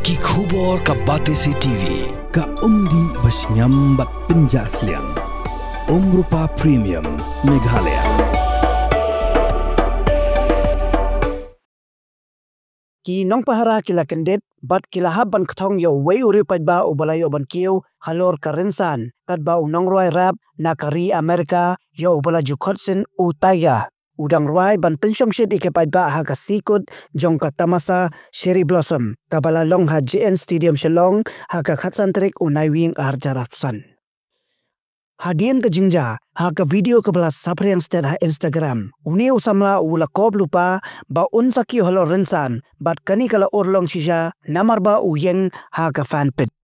Ki khubor ka Batesi TV. Ka umdi basnyam bat penjaslian. Rupa Premium Meghalaya. Ki nong pahara kila kendet bat kila haban kthong yo wei uri ba ubalayo ban kiu halor karensan kat ba unong roi rap nakari Amerika yo ubala jukotsen utaya udang roi ban pensyong shit ike ba ha ka sikut jong ka tamasa cherry blossom kabala long ha JN Stadium Shillong ha ka khatsantrik unai wing arjarapsan. Hadian ke jingja ha ka video ke bala sapre yang sted ha Instagram uni usamla ula kob lupa ba unsaki holo rensan bat kani kala orlong shisha namar ba uyeng ha ka fanpage